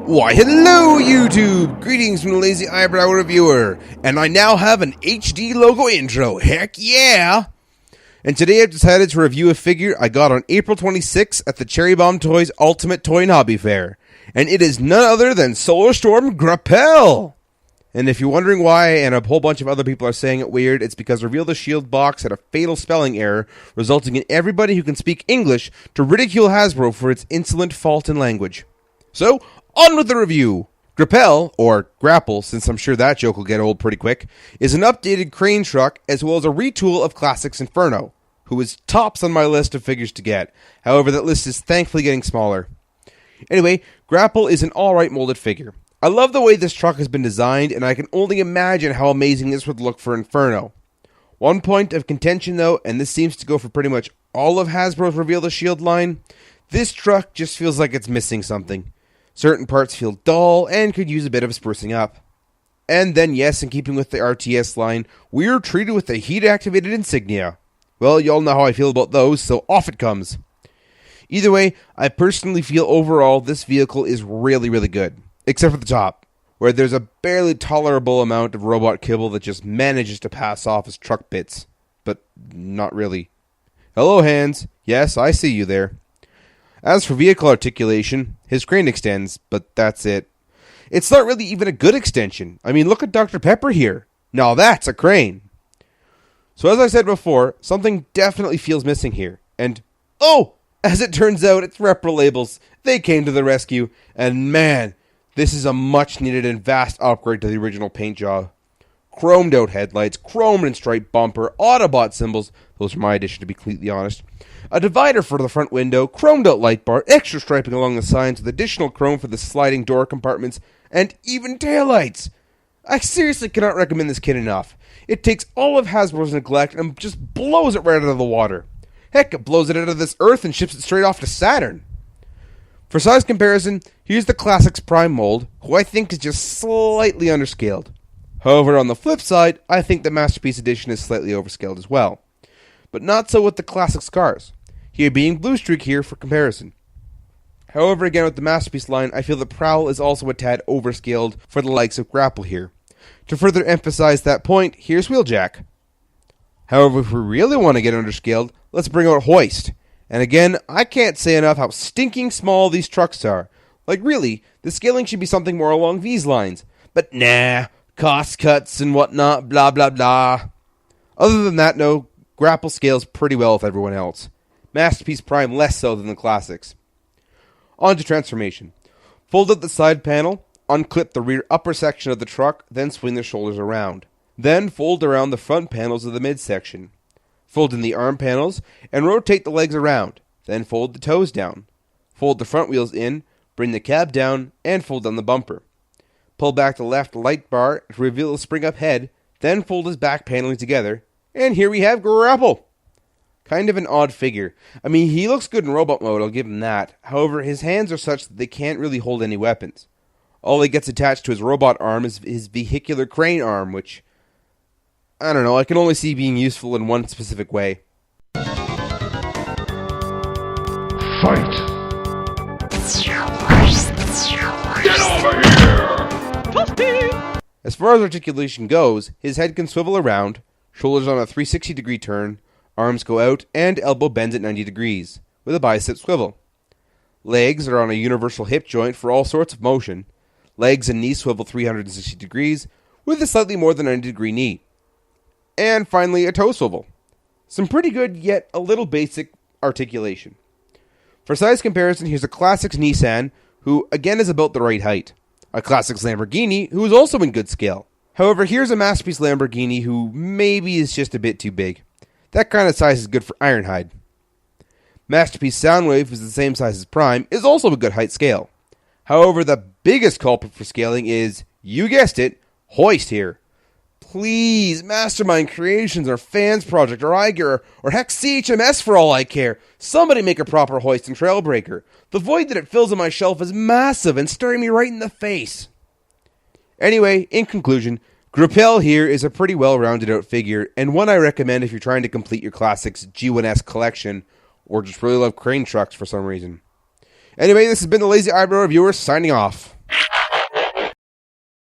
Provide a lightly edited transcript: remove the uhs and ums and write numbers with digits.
Why hello YouTube! Greetings from the LazyEyebrowReviewer, and I now have an HD logo intro, heck yeah! And today I've decided to review a figure I got on April 26th at the Cherry Bomb Toys Ultimate Toy and Hobby Fair, and it is none other than Solar Storm Grappel! And if you're wondering why, and a whole bunch of other people are saying it weird, it's because Reveal the Shield box had a fatal spelling error, resulting in everybody who can speak English to ridicule Hasbro for its insolent fault in language. So, on with the review! Grappel, or Grappel, since I'm sure that joke will get old pretty quick, is an updated crane truck as well as a retool of Classics Inferno, who is tops on my list of figures to get. However, that list is thankfully getting smaller. Anyway, Grappel is an alright molded figure. I love the way this truck has been designed, and I can only imagine how amazing this would look for Inferno. One point of contention though, and this seems to go for pretty much all of Hasbro's Reveal the Shield line, this truck just feels like it's missing something. Certain parts feel dull and could use a bit of sprucing up. And then yes, in keeping with the RTS line, we're treated with a heat-activated insignia. Well, y'all know how I feel about those, so off it comes. Either way, I personally feel overall this vehicle is really good. Except for the top, where there's a barely tolerable amount of robot kibble that just manages to pass off as truck bits. But not really. Hello, hands. Yes, I see you there. As for vehicle articulation, his crane extends, but that's it. It's not really even a good extension. I mean, look at Dr. Pepper here. Now that's a crane. So as I said before, something definitely feels missing here. And, oh, as it turns out, it's Reprolabels. They came to the rescue, and man, this is a much needed and vast upgrade to the original paint job. Chromed out headlights, chromed and striped bumper, Autobot symbols, those are my addition to be completely honest, a divider for the front window, chromed out light bar, extra striping along the signs with additional chrome for the sliding door compartments, and even taillights. I seriously cannot recommend this kit enough. It takes all of Hasbro's neglect and just blows it right out of the water. Heck, it blows it out of this Earth and ships it straight off to Saturn. For size comparison, here's the Classics Prime mold, who I think is just slightly underscaled. However, on the flip side, I think the Masterpiece Edition is slightly overscaled as well. But not so with the Classics cars, here being Blue Streak here for comparison. However, again with the Masterpiece line, I feel the Prowl is also a tad overscaled for the likes of Grappel here. To further emphasize that point, here's Wheeljack. However, if we really want to get underscaled, let's bring out Hoist. And again, I can't say enough how stinking small these trucks are. Like really, the scaling should be something more along these lines. But nah, cost cuts and whatnot, blah blah blah. Other than that, no, Grappel scales pretty well with everyone else. Masterpiece Prime less so than the Classics. On to transformation. Fold out the side panel, unclip the rear upper section of the truck, then swing the shoulders around. Then fold around the front panels of the midsection. Fold in the arm panels, and rotate the legs around, then fold the toes down. Fold the front wheels in, bring the cab down, and fold down the bumper. Pull back the left light bar to reveal the spring-up head, then fold his back paneling together, and here we have Grappel! Kind of an odd figure. I mean, he looks good in robot mode, I'll give him that. However, his hands are such that they can't really hold any weapons. All he gets attached to his robot arm is his vehicular crane arm, which, I don't know, I can only see being useful in one specific way. Fight! Get over here! Toasty! As far as articulation goes, his head can swivel around, shoulders on a 360-degree turn, arms go out, and elbow bends at 90 degrees, with a bicep swivel. Legs are on a universal hip joint for all sorts of motion. Legs and knees swivel 360 degrees, with a slightly more than 90-degree knee. And finally, a toe swivel. Some pretty good, yet a little basic articulation. For size comparison, here's a Classics Nissan, who again is about the right height. A Classics Lamborghini, who is also in good scale. However, here's a Masterpiece Lamborghini, who maybe is just a bit too big. That kind of size is good for Ironhide. Masterpiece Soundwave, who's the same size as Prime, is also a good height scale. However, the biggest culprit for scaling is, you guessed it, Hoist here. Please, Mastermind Creations or Fans Project or iGear or heck CHMS for all I care. Somebody make a proper Hoist and Trailbreaker. The void that it fills on my shelf is massive and staring me right in the face. Anyway, in conclusion, Grappel here is a pretty well-rounded out figure, and one I recommend if you're trying to complete your Classics G1S collection, or just really love crane trucks for some reason. Anyway, this has been the Lazy Eyebrow Reviewer signing off.